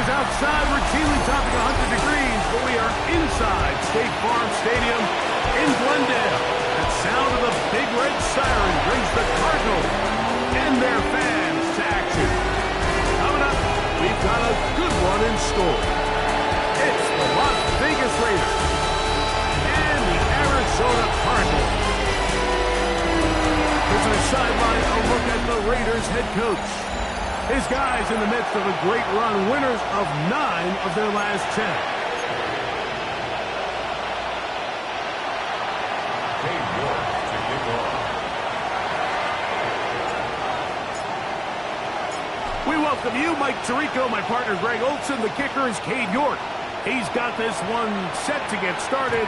Temperatures outside routinely topping 100 degrees, but we are inside State Farm Stadium in Glendale. The sound of the Big Red Siren brings the Cardinals and their fans to action. Coming up, we've got a good one in store. It's the Las Vegas Raiders and the Arizona Cardinals. From the sideline, a look at the Raiders head coach. His guys in the midst of a great run, winners of 9 of their last 10. Cade York to kick off. We welcome you, Mike Tirico, my partner Greg Olson. The kicker is Cade York. He's got this one set to get started,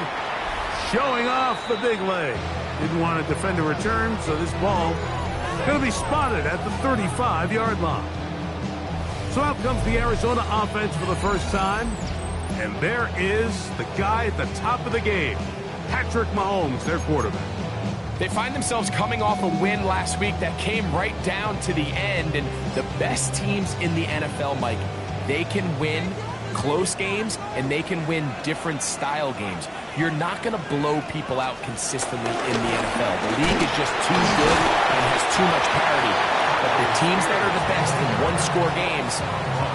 showing off the big leg. Didn't want to defend a return, so this ball going to be spotted at the 35-yard line. So out comes the Arizona offense for the first time. And there is the guy at the top of the game, Patrick Mahomes, their quarterback. They find themselves coming off a win last week that came right down to the end. And the best teams in the NFL, Mike, they can win close games and they can win different style games. You're not going to blow people out consistently in the NFL. The league is just too good and has too much parity. But the teams that are the best in one-score games,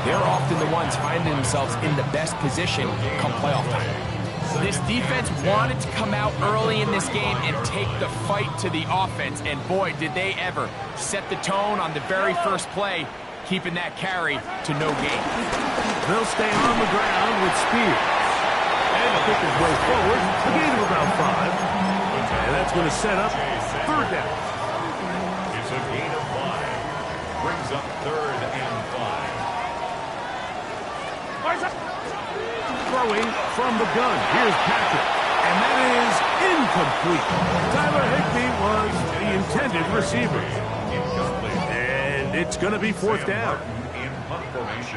they're often the ones finding themselves in the best position come playoff time. This defense wanted to come out early in this game and take the fight to the offense. And boy, did they ever set the tone on the very first play, keeping that carry to no gain. They'll stay on the ground with Spears. And kick his way forward, a gain of about 5. And that's going to set up third down. It's a gain of 5. Brings up 3rd and 5. Throwing from the gun. Here's Patrick. And that is incomplete. Tyler Higbee was the intended receiver. And it's going to be 4th down.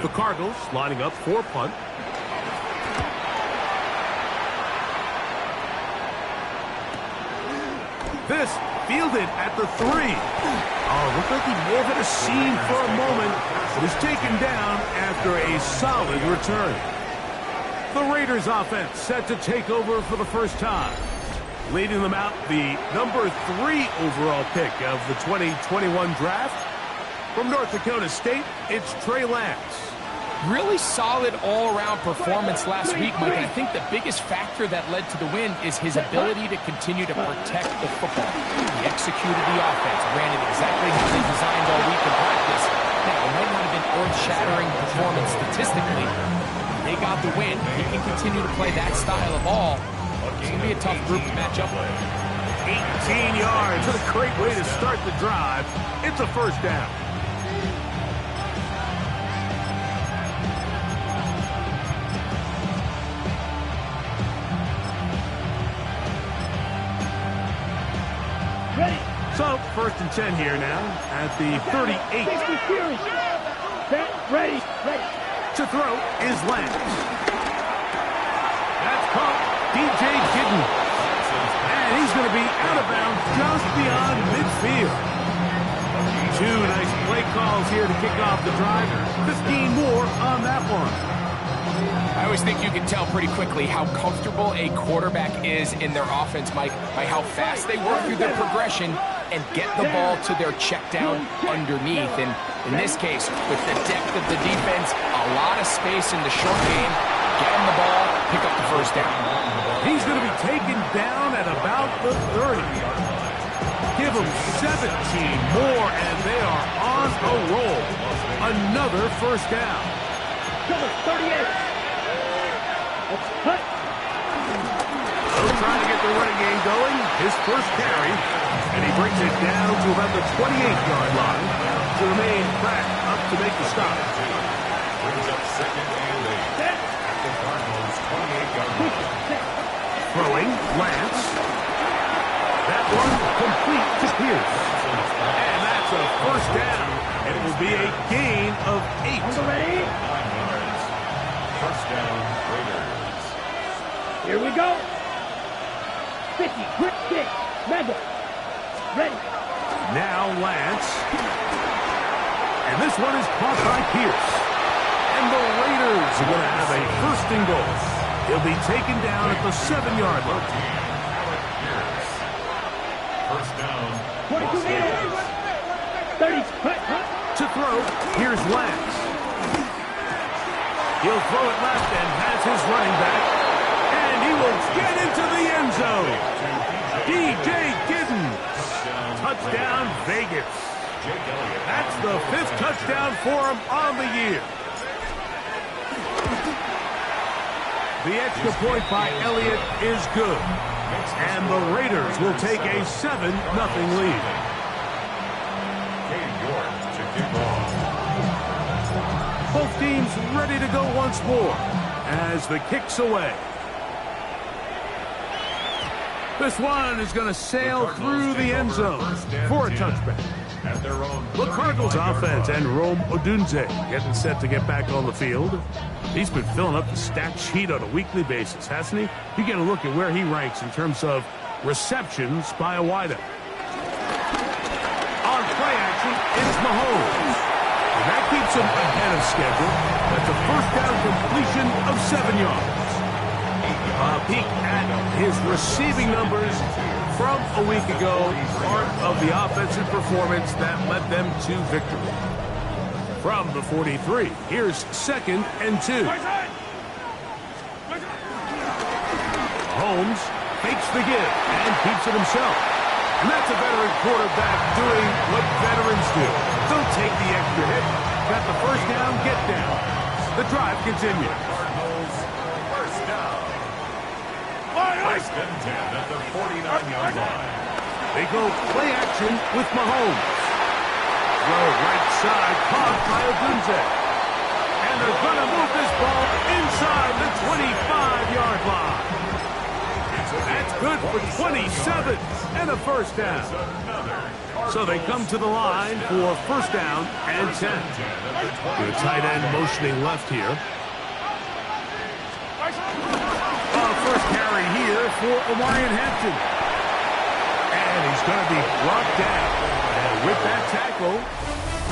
The Cardinals lining up for punt. This fielded at the 3. Oh, looked like he may have had a seam for a moment, but is taken down after a solid return. The Raiders offense set to take over for the first time. Leading them out, the number 3 overall pick of the 2021 draft. From North Dakota State, it's Trey Lance. Really solid all-around performance last week, Mike. I think the biggest factor that led to the win is his ability to continue to protect the football. He executed the offense, ran it exactly how they designed all week in practice. Now, it might not have been earth-shattering performance statistically. They got the win. He can continue to play that style of ball. It's going to be a tough group to match up with. 18 yards. What a great way to start the drive. It's a first down. So, 1st and 10 here now at the 38. Ready. To throw is Lance. That's caught DJ Gidden. And he's going to be out of bounds just beyond midfield. 2 nice play calls here to kick off the drive. 15 more on that one. I always think you can tell pretty quickly how comfortable a quarterback is in their offense, Mike, by how fast they work through their progression and get the ball to their check down underneath. And in this case, with the depth of the defense, a lot of space in the short game, get him the ball, pick up the first down. He's going to be taken down at about the 30. Give them 17 more, and they are on a roll. Another first down. 38. Cut. Still trying to get the running game going. His first carry, and he brings it down to about the 28-yard line to remain back up to make the stop. Brings up 2nd and 8 at the Cardinals' 28-yard line. Throwing, Lance. That one complete to Pierce. And that's a first down. And it will be a gain of 8. Ready? 9 yards. First down, Raiders. Here we go. 50, quick kick, mega. Ready. Now Lance. And this one is caught by Pierce. And And the Raiders are going to have a first and goal. He'll be taken down at the 7-yard line. First down. 22 meters. 30. To throw, here's Lance. He'll throw it left and has his running back. And he will get into the end zone. DJ Giddens. Touchdown, Vegas. That's the 5th touchdown for him on the year. The extra point by Elliott is good. And the Raiders will take a 7-0 lead. Both teams ready to go once more as the kick's away. This one is going to sail through the end zone for a touchback. The Cardinals offense and Rome Odunze getting set to get back on the field. He's been filling up the stat sheet on a weekly basis, hasn't he? You get a look at where he ranks in terms of receptions by a wideout. On play action, it's Mahomes. And that keeps him ahead of schedule. That's a first down completion of 7 yards. A peek at his receiving numbers from a week ago, part of the offensive performance that led them to victory. From the 43, here's 2nd and 2. Holmes fakes the give and keeps it himself. And that's a veteran quarterback doing what veterans do. Don't take the extra hit. Got the first down, get down. The drive continues. First and 10 at the 49-yard line. They go play action with Mahomes. Throw right side, caught by Odunze. And they're going to move this ball inside the 25-yard line. That's good for 27 and a first down. So they come to the line for first down and 10. The tight end motioning left here. First carry here for Omarion Hampton. And he's going to be brought down. And with that tackle,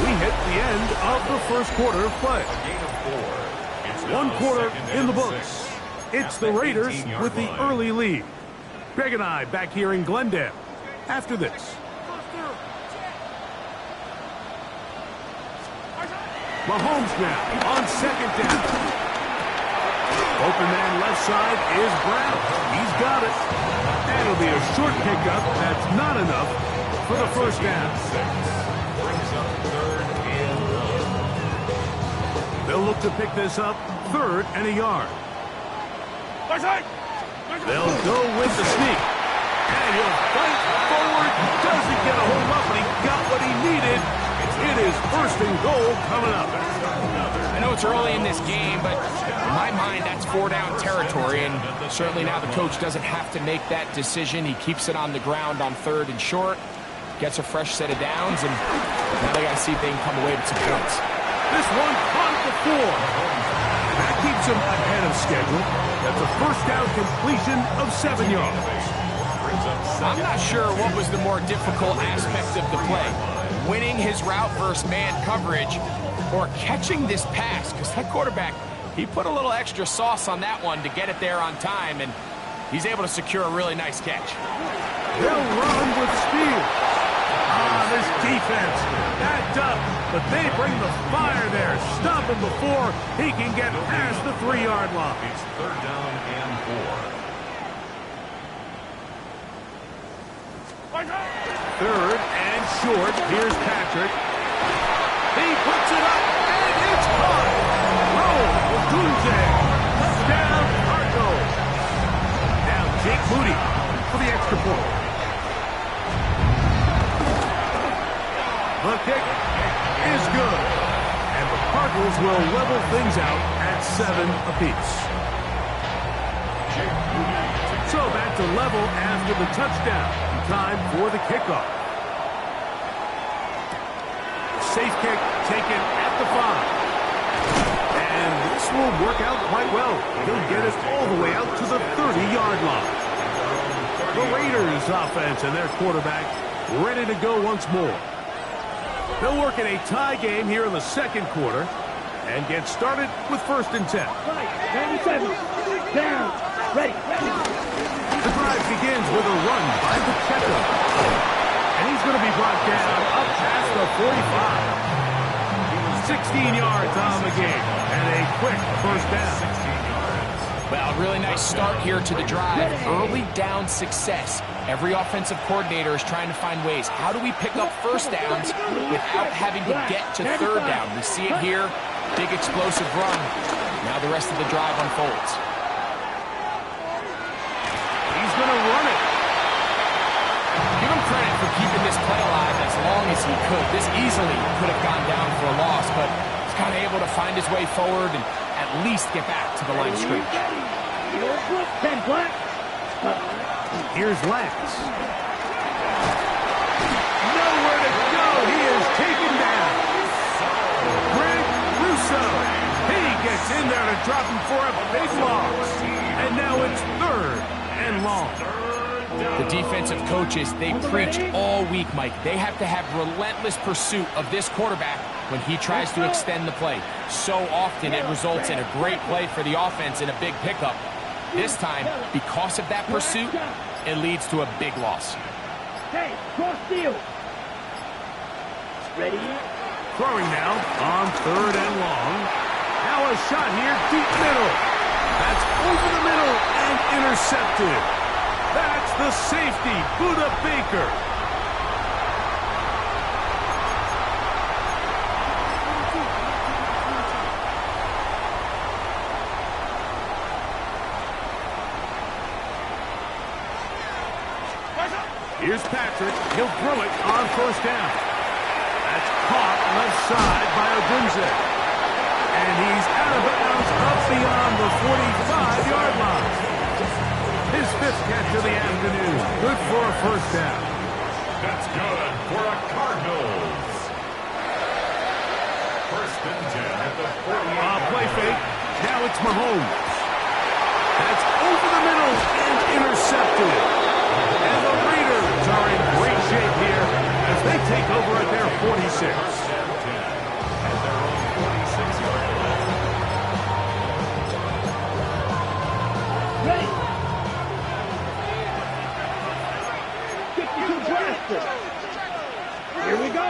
we hit the end of the first quarter of play. 1 quarter in the books. It's the Raiders with the early lead. Greg and I back here in Glendale after this. Mahomes now on 2nd down. Open man left side is Brown. He's got it. And it'll be a short pickup. That's not enough for the first down. Brings up 3rd and 1. They'll look to pick this up 3rd and a yard. They'll go with the sneak. And he'll fight forward. Doesn't get a hold up, but he got what he needed. It is 1st and goal coming up. I know it's early in this game, but in my mind, that's 4-down territory, and certainly now the coach doesn't have to make that decision. He keeps it on the ground on 3rd and short, gets a fresh set of downs, and now they got to see if they can come away with some points. This one caught at the 4. And that keeps him ahead of schedule. That's a first down completion of 7 yards. I'm not sure what was the more difficult aspect of the play, winning his route versus man coverage or catching this pass, because that quarterback, he put a little extra sauce on that one to get it there on time, and he's able to secure a really nice catch. They'll run with speed. This defense backed up, but they bring the fire there. Stop him before he can get past the 3-yard line. It's 3rd down and 4. 3rd and short. Here's Patrick. He puts it up, and it's caught. Rome Odunze. Touchdown, Cardinals. Now Jake Moody for the extra point. The kick is good. And the Cardinals will level things out at 7 apiece. So back to level after the touchdown. Time for the kickoff. Safe kick taken at the 5. And this will work out quite well. He'll get it all the way out to the 30-yard line. The Raiders offense and their quarterback ready to go once more. They'll work in a tie game here in the 2nd quarter. and get started with 1st and 10. 97. Down. Ready. The drive begins with a run by Pacheco. And he's going to be brought down up past the 45. 16 yards on the game and a quick 1st down. Well, really nice start here to the drive. Early down success. Every offensive coordinator is trying to find ways. How do we pick up 1st downs without having to get to 3rd down? We see it here. Big explosive run. Now the rest of the drive unfolds. He's going to run it. Give him credit for keeping this play alive as long as he could. This easily could have gone down for a loss, but he's kind of able to find his way forward and at least get back to the line of scrimmage. 10 black. Here's Lance. Nowhere to go. He is taken down. Greg Russo. He gets in there to drop him for a big loss. And now it's 3rd and long. The defensive coaches, they preach all week, Mike. They have to have relentless pursuit of this quarterback when he tries to extend the play. So often it results in a great play for the offense and a big pickup. This time, because of that pursuit, it leads to a big loss. Hey, cross field. Ready? Throwing now on 3rd and long. Now a shot here, deep middle. That's over the middle and intercepted. That's the safety, Budda Baker. Here's Patrick. He'll throw it on 1st down. That's caught left side by Odunze. And he's out of bounds up beyond the 45-yard line. His 5th catch of the afternoon. Good for a 1st down. That's good for a Cardinals. 1st and 10 at the 48. Play fake. Now it's Mahomes. That's over the middle and intercepted. And the Raiders are in great shape here as they take over at their 46. At their own 46-yard line. Ready. 52 blaster. Here we go.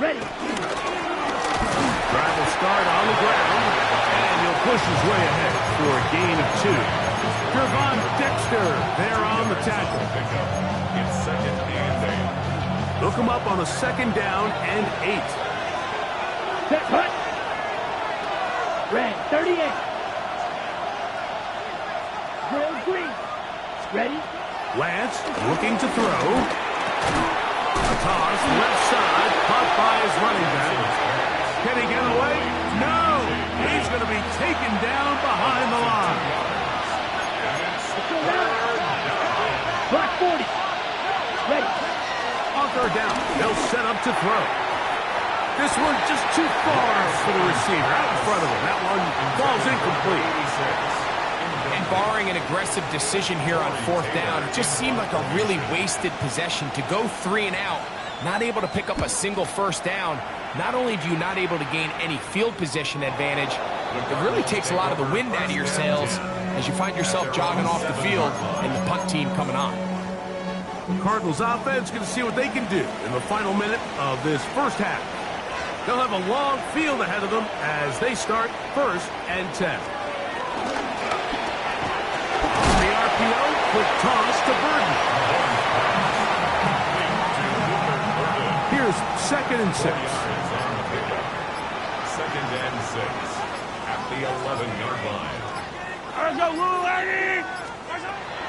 Ready. Drive will start on the ground, and he'll push his way ahead for a gain of 2. Gervon Dexter there on the tackle. It's 2nd and 8. Look him up on a 2nd down and 8. Set cut. Red 38. Drill green. Ready. Lance looking to throw. A toss left side, caught by his running back. Can he get away? No! He's going to be taken down behind the line. Black 40. Ready. On 3rd down, they'll set up to throw. This one just too far for the receiver. Out in front of him. That one falls incomplete. And barring an aggressive decision here on 4th down, it just seemed like a really wasted possession to go 3 and out, not able to pick up a single 1st down. Not only do you not able to gain any field position advantage, it really takes a lot of the wind out of your sails as you find yourself jogging off the field and the punt team coming on. The Cardinals offense going to see what they can do in the final minute of this 1st half. They'll have a long field ahead of them as they start 1st and 10. On the RPO, quick toss to Burden. Here's 2nd and 6. 2nd and 6 at the 11-yard line.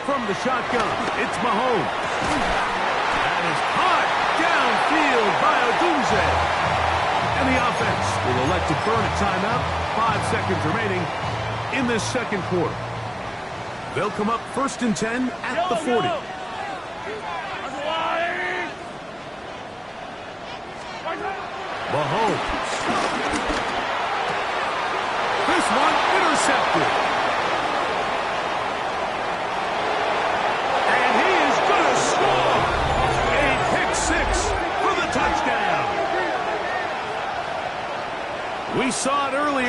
From the shotgun, it's Mahomes. That is caught downfield by Odunze. And the offense will elect to burn a timeout. 5 seconds remaining in this 2nd quarter. They'll come up 1st and 10 at the 40. Mahomes. This one intercepted. And he is going to score. A pick-6 for the touchdown. We saw it early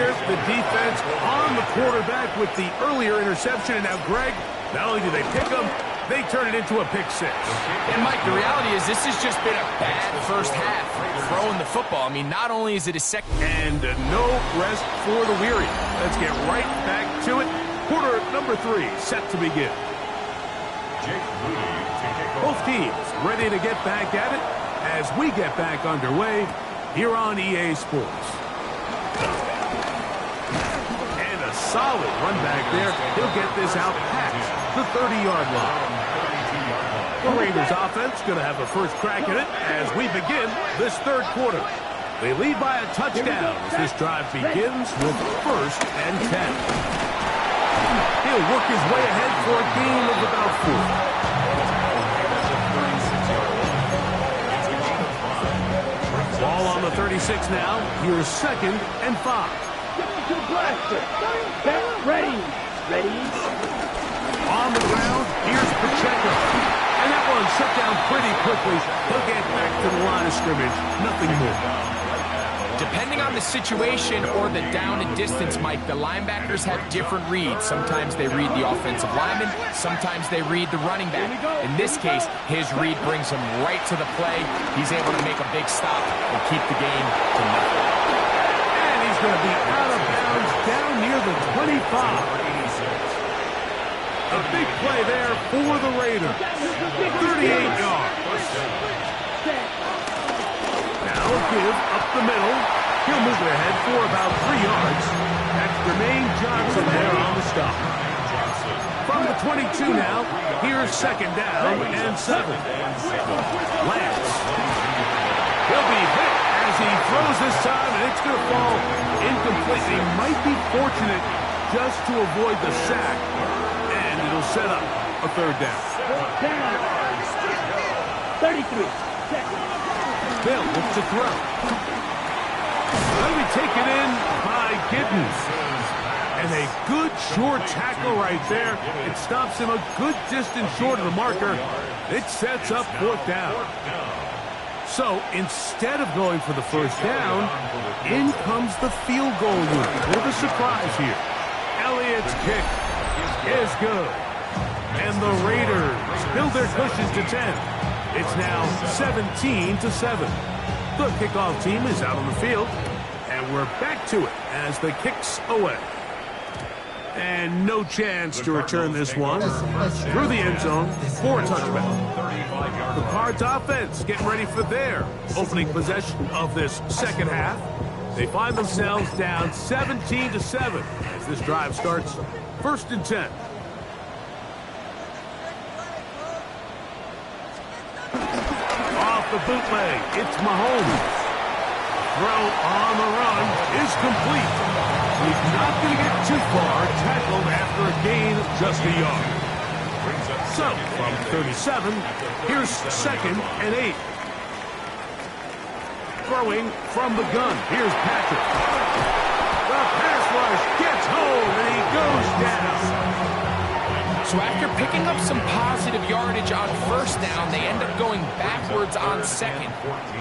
quarterback with the earlier interception, and now Greg, not only do they pick him, they turn it into a pick six. And Mike, the reality is this has just been a bad first half throwing the football. I mean, not only is it a second... And no rest for the weary. Let's get right back to it. Quarter number 3 set to begin. Both teams ready to get back at it as we get back underway here on EA Sports. And a solid run back there. He'll get this out past the 30-yard line. The Raiders offense going to have a first crack at it as we begin this third quarter. They lead by a touchdown as this drive begins with 1st and 10. He'll work his way ahead for a gain of about 4. Ball on the 36 now. Here's 2nd and 5. Ready. On the ground, here's Pacheco. And that one shut down pretty quickly. He'll get back to the line of scrimmage. Nothing more. Depending on the situation or the down and distance, Mike, the linebackers have different reads. Sometimes they read the offensive lineman. Sometimes they read the running back. In this case, his read brings him right to the play. He's able to make a big stop and keep the game to nothing. And he's going to be out of bounds down near the 25. A big play there for the Raiders. 38 yards. Now a give up the middle. He'll move it ahead for about 3 yards. That's Jermaine Johnson there on the stop. From the 22 now, here's 2nd down and 7. Lance. He'll be hit as he throws this time, and it's going to fall incomplete. He might be fortunate just to avoid the sack, and it'll set up a 3rd down. 33. Bill looks to throw. Let me take it in by Giddens. And a good short tackle right there. It stops him a good distance short of the marker. It sets up 4th down. So instead of going for the 1st down, in comes the field goal unit with a surprise here. Elliott's kick is good. And the Raiders build their cushion to 10. It's now 17-7. The kickoff team is out on the field, and we're back to it as the kick's away. And no chance to return this one through the end zone for a touchback. The Cards offense getting ready for their opening possession of this second half. They find themselves down 17-7 as this drive starts 1st and 10. The bootleg, it's Mahomes. Throw on the run is complete. He's not going to get too far, tackled after a gain of just a yard. So, from 37, here's 2nd and 8. Throwing from the gun, here's Patrick. The pass rush gets home, and he goes down. So after picking up some positive yardage on 1st down, they end up going backwards on 2nd.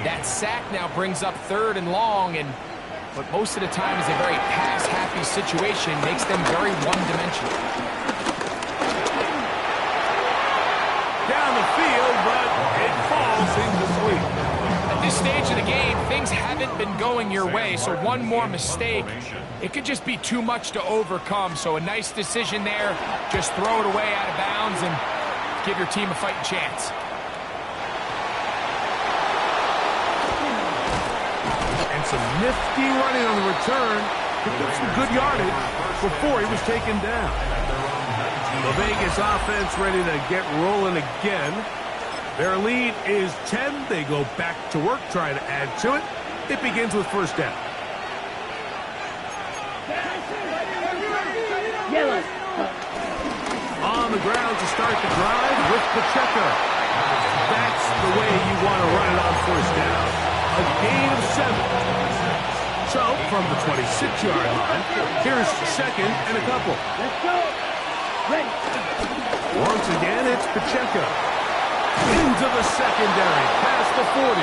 That sack now brings up 3rd and long, and what most of the time is a very pass-happy situation makes them very one-dimensional. Down the field, but it falls incomplete. At this stage of the game, things haven't been going your way, so one more mistake, it could just be too much to overcome. So a nice decision there. Just throw it away out of bounds and give your team a fighting chance. And some nifty running on the return. Picked up some good yardage before he was taken down. The Vegas offense ready to get rolling again. Their lead is 10. They go back to work, try to add to it. It begins with 1st down. Yellow. On the ground to start the drive with Pacheco. That's the way you want to run it on 1st down. A gain of 7. So, from the 26-yard line, here's 2nd and a couple. Let's go. Ready. Once again, it's Pacheco. Into the secondary, past the 40.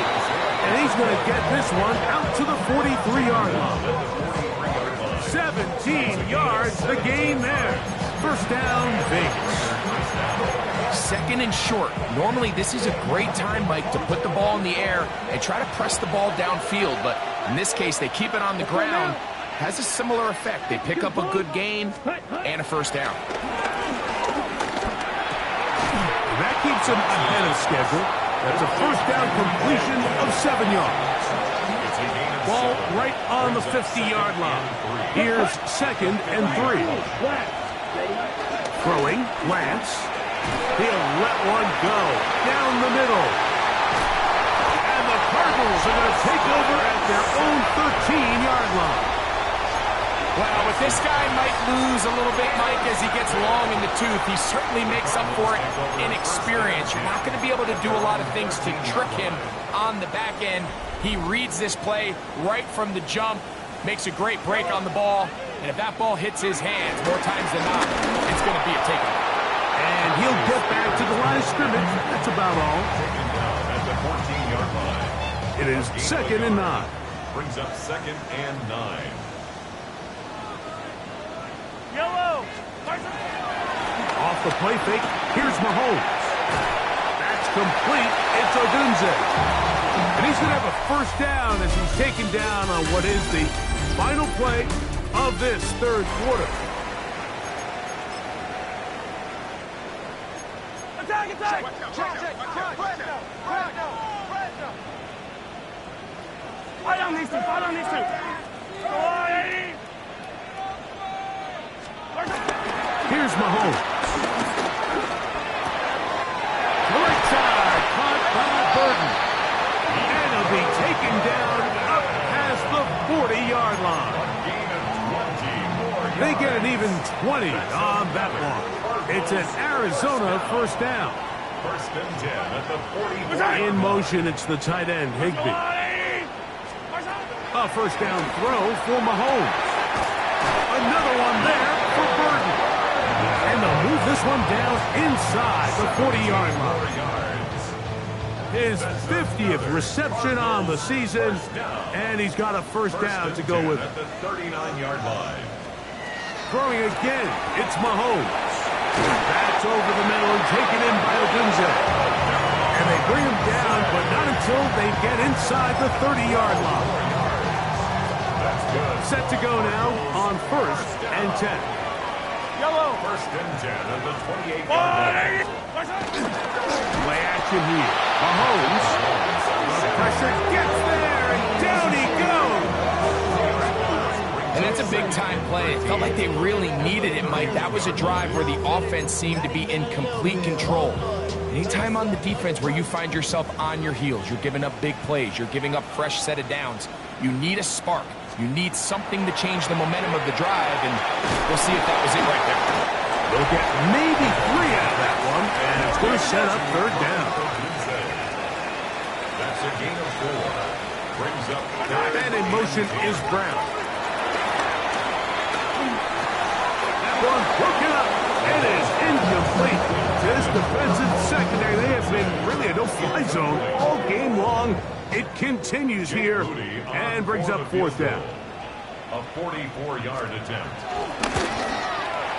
And he's going to get this one out to the 43-yard line. 17 yards, the gain there. First down, Vegas. Second and short. Normally, this is a great time, Mike, to put the ball in the air and try to press the ball downfield. But in this case, they keep it on the ground. Has a similar effect. They pick up a good gain and a first down. That keeps them ahead of schedule. That's a first down completion of 7 yards. Ball right on the 50-yard line. Here's second and 3. Throwing, Lance. He'll let one go down the middle. And the Cardinals are going to take over at their own 13-yard line. Wow, but this guy might lose a little bit, Mike, as he gets long in the tooth. He certainly makes up for it in experience. You're not going to be able to do a lot of things to trick him on the back end. He reads this play right from the jump, makes a great break on the ball, and if that ball hits his hands more times than not, it's going to be a takeaway. And he'll get back to the line of scrimmage. That's about all. At the 14-yard line. It is second and 9. Brings up second and 9. Yellow. Off the play fake, here's Mahomes. That's complete. It's Odunze. And he's going to have a first down as he's taken down on what is the final play of this third quarter. Attack. Check. Fight on these two. Here's Mahomes. Right side, caught by Burton. And he'll be taken down up past the 40-yard line. They get an even 20 on that one. It's an Arizona first down. First and 10 at the 40. In motion, it's the tight end, Higbee. A first down throw for Mahomes. Another one there for Burton. And they'll move this one down inside the 40-yard line. His 50th reception on the season, and he's got a first down to go with it. At the 39-yard line. Throwing again, it's Mahomes. That's over the middle and taken in by Odunze. And they bring him down, but not until they get inside the 30-yard line. Set to go now on first and 10. Yellow. First and 10 at the 28-yard line. Play action here. Mahomes. The pressure gets there, and down he goes. And that's a big-time play. It felt like they really needed it, Mike. That was a drive where the offense seemed to be in complete control. Anytime on the defense where you find yourself on your heels, you're giving up big plays, you're giving up fresh set of downs, you need a spark. You need something to change the momentum of the drive, and we'll see if that was it right there. They'll get maybe 3 out of that one, and it's going to set up third down. That's a gain of 4. Brings up And in motion is Brown. That one broken up. It is incomplete. This defensive secondary, they have been really a no-fly zone all game long. It continues here and brings up fourth down. A 44-yard attempt.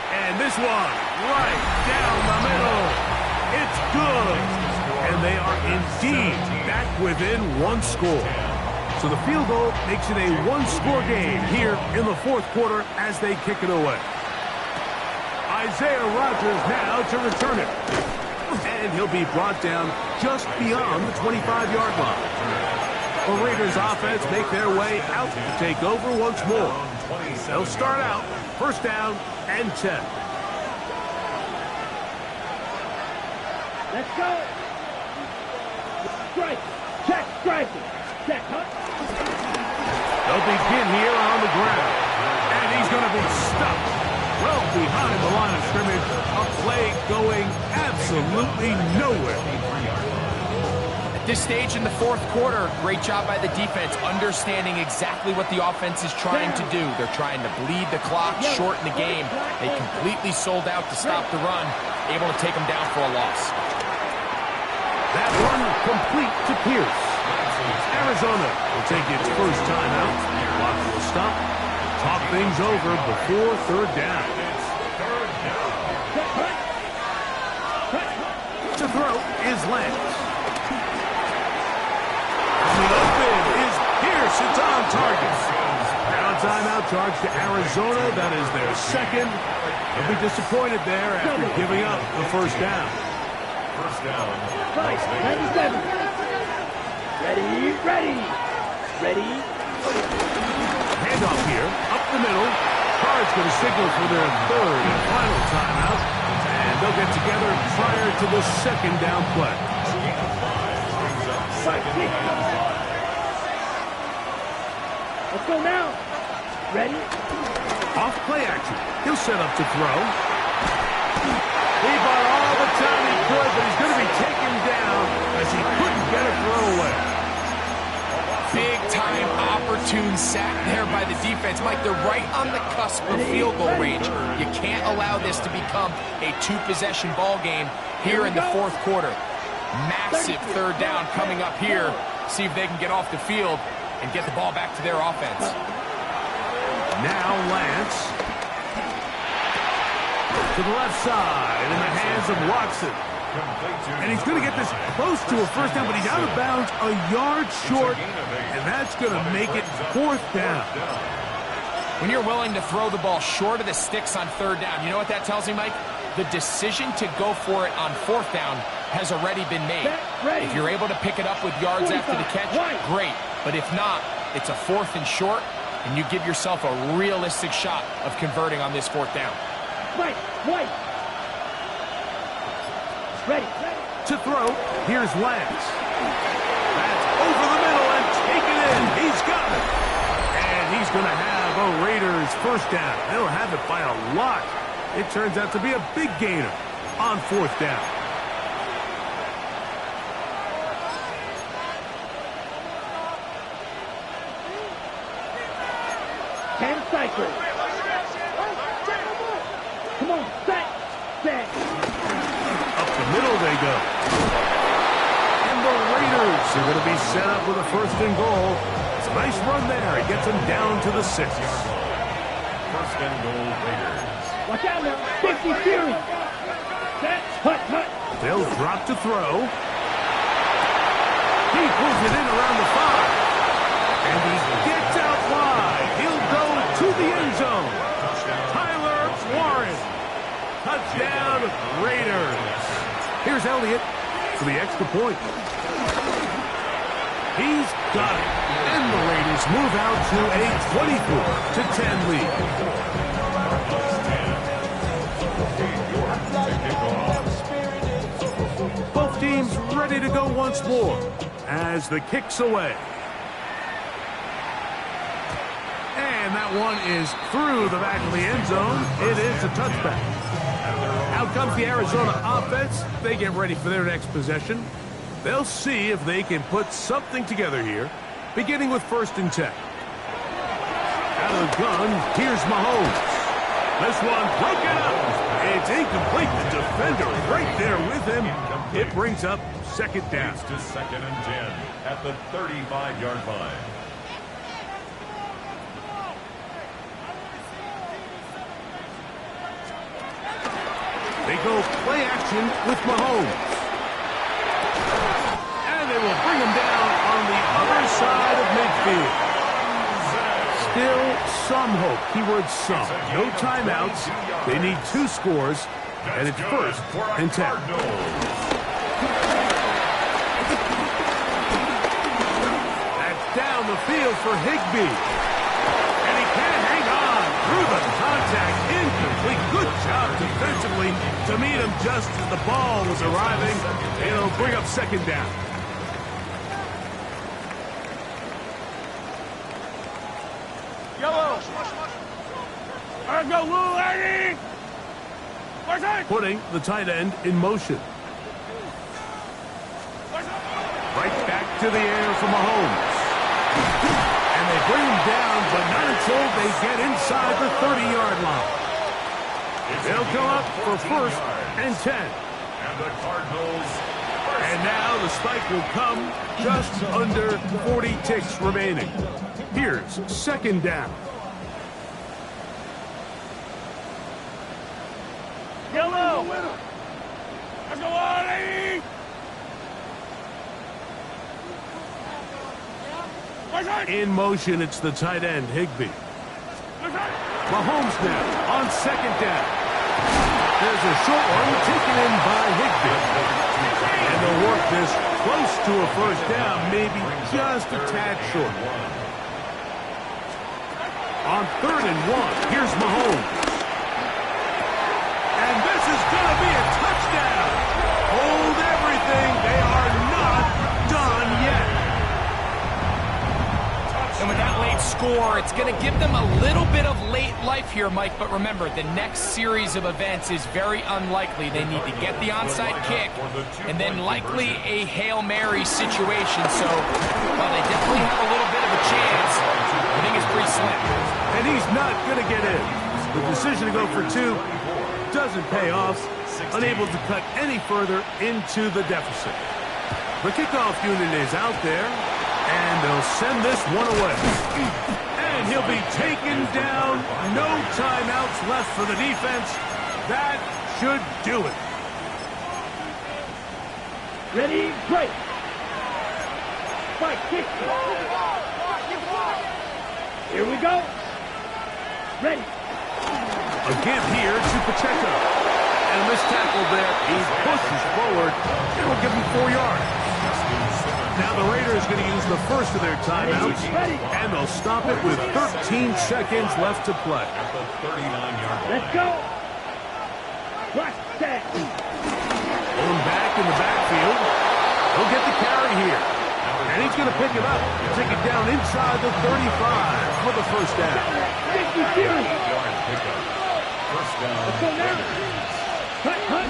And this one right down the middle. It's good. And they are indeed back within one score. So the field goal makes it a one-score game here in the fourth quarter as they kick it away. Isaiah Rodgers now to return it. And he'll be brought down just beyond the 25-yard line. The Raiders offense make their way out to take over once more. They'll start out first down and 10. Let's go. Strike. Check. Striking. Check. Huh? They'll begin here on the ground. And he's going to be stuck well behind the line of scrimmage. A play going absolutely nowhere. At this stage in the fourth quarter, great job by the defense, understanding exactly what the offense is trying to do. They're trying to bleed the clock, shorten the game. They completely sold out to stop the run, able to take them down for a loss. That one complete to Pierce. Arizona will take its first timeout. Clock will stop. talk things over before third down. To throw is Lance. Coming open is Pierce. It's on target. Now a timeout charge to Arizona. That is their second. They'll be disappointed there after giving up the first down. First down. Right, 97. Ready. Handoff here, up the middle. Cards going to signal for their third and final timeout. And they'll get together prior to the second down play. Let's go now. Ready? Off play action. He'll set up to throw. He bought all the time he could, but he's going to be taken down as he couldn't get a throw away. Big-time opportune sack there by the defense. Mike, they're right on the cusp of field goal range. You can't allow this to become a two-possession ball game here in the fourth quarter. Massive third down coming up here. See if they can get off the field and get the ball back to their offense. Now Lance. To the left side in the hands of Watson. And he's going to get this close to a first down, but he's out of bounds a yard short, and that's going to make it fourth down. When you're willing to throw the ball short of the sticks on third down, you know what that tells me, Mike? The decision to go for it on fourth down has already been made. If you're able to pick it up with yards after the catch, great. But if not, it's a fourth and short, and you give yourself a realistic shot of converting on this fourth down. Right. Ready. To throw, here's Lance. That's over the middle and taken in. He's got it. And he's going to have a Raiders first down. They'll have it by a lot. It turns out to be a big gainer on fourth down. Cycle. Come on, set. Up the middle they go. And the Raiders are going to be set up with a first and goal. It's a nice run there. He gets them down to the 6. First and goal, Raiders. Watch out now. 50 Fury. Set. Hut. They'll drop to throw. He pulls it in around the 5. And he gets out wide. He'll go to the end zone. Tyler Warren. Touchdown, Raiders. Here's Elliott for the extra point. He's got it. And the Raiders move out to a 24-10 lead. Both teams ready to go once more as the kick's away. And that one is through the back of the end zone. It is a touchback. Out comes the Arizona offense. They get ready for their next possession. They'll see if they can put something together here, beginning with 1st and 10. Out of the gun, here's Mahomes. This one broken up. It's incomplete. The defender right there with him. It brings up second down. To 2nd and 10 at the 35-yard line. They go play action with Mahomes. And they will bring him down on the other side of midfield. Still some hope. Keyword some. No timeouts. They need 2 scores. And it's 1st and 10. That's down the field for Higbee. And he can't hang on through the contact. Incomplete. Good job defensively to meet him just as the ball was arriving. It'll bring up second down. Yellow. Let's go, Lou, Eddie. Putting the tight end in motion. Right back to the air for Mahomes. And they bring him down, but not until they get inside the 30-yard line. They'll come up for 1st and 10. And the Cardinals. And now the spike will come just under 40 ticks remaining. Here's second down. In motion, it's the tight end, Higbee. Mahomes now on second down. There's a short one taken in by Higbee. And they'll work this close to a first down, maybe just a tad short. On 3rd and 1, here's Mahomes. And this is going to be a touchdown. Hold everything. They are not done yet. And with that late score, it's going to give them a little bit of late life here, Mike. But remember, the next series of events is very unlikely. They need to get the onside kick and then likely a Hail Mary situation. So while they definitely have a little bit of a chance, I think it's pretty slim. And he's not going to get in. The decision to go for 2 doesn't pay off. Unable to cut any further into the deficit. The kickoff unit is out there. And they'll send this one away. And he'll be taken down. No timeouts left for the defense. That should do it. Ready, break. Spike, kick. Here we go. Ready. A give here to Pacheco. And a missed tackle there. He pushes forward. And will give him 4 yards. Now the Raiders going to use the first of their timeouts, and they'll stop it with 13 seconds left to play. At the 39-yard line. Let's go. Black tag. Going back in the backfield. He'll get the carry here. And he's going to pick it up. Take it down inside the 35 for the first down. 8-yard pickup. First down. Let's go now. Cut.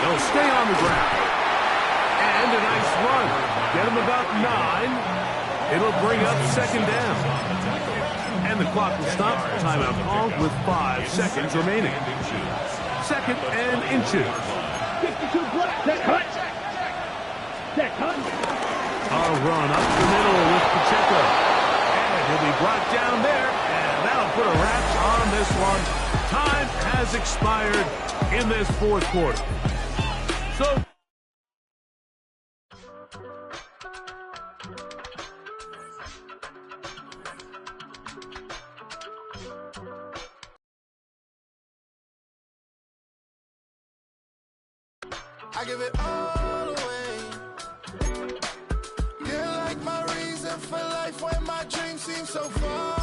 They'll stay on the ground. And a nice run. Get him about 9. It'll bring up second down. And the clock will stop. Timeout called with 5 seconds remaining. 2nd and inches. 52 black. Cut. A run up the middle with Pacheco. And he'll be brought down there. And that'll put a wrap on this one. Time has expired in this 4th quarter. So I give it all away. You're like my reason for life when my dreams seem so far